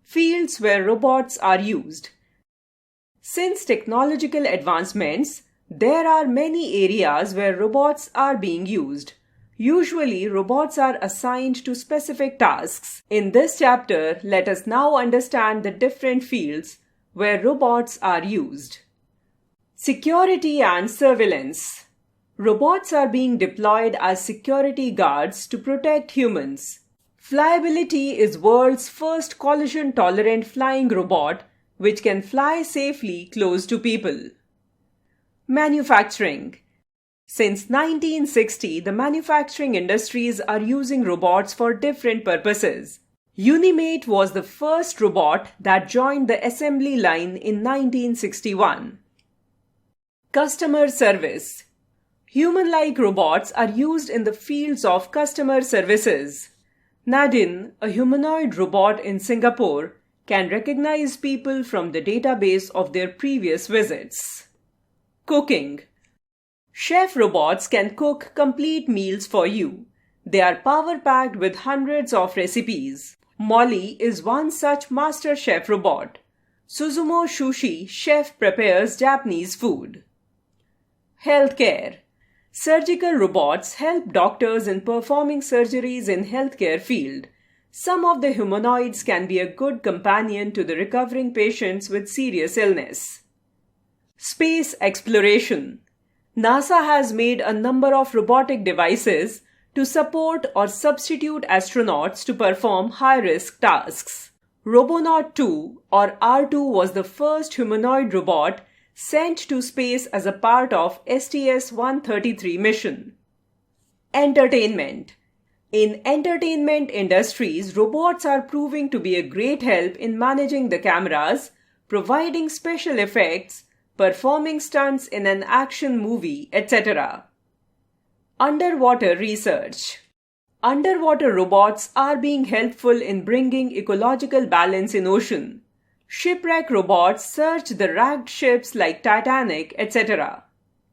Fields where robots are used. Since technological advancements, there are many areas where robots are being used. Usually, robots are assigned to specific tasks. In this chapter, let us now understand the different fields where robots are used. Security and surveillance. Robots are being deployed as security guards to protect humans. Flyability is world's first collision-tolerant flying robot which can fly safely close to people. Manufacturing. Since 1960, the manufacturing industries are using robots for different purposes. 𝐅𝐢𝐞𝐿 was the first robot that joined the assembly line in 1961. Customer service. Human-like robots are used in the fields of customer services. Nadine, a humanoid robot in Singapore, can recognize people from the database of their previous visits. Cooking. Chef robots can cook complete meals for you. They are power-packed with hundreds of recipes. Molly is one such master chef robot. Suzumo Sushi chef prepares Japanese food. Healthcare. Surgical robots help doctors in performing surgeries in healthcare field. Some of the humanoids can be a good companion to the recovering patients with serious illness. Space exploration. NASA has made a number of robotic devices to support or substitute astronauts to perform high-risk tasks. Robonaut 2 or R2 was the first humanoid robot sent to space as a part of STS-133 mission. Entertainment. In entertainment industries, robots are proving to be a great help in managing the cameras, providing special effects, performing stunts in an action movie, etc. Underwater research. Underwater robots are being helpful in bringing ecological balance in ocean. Shipwreck robots search the wrecked ships like Titanic, etc.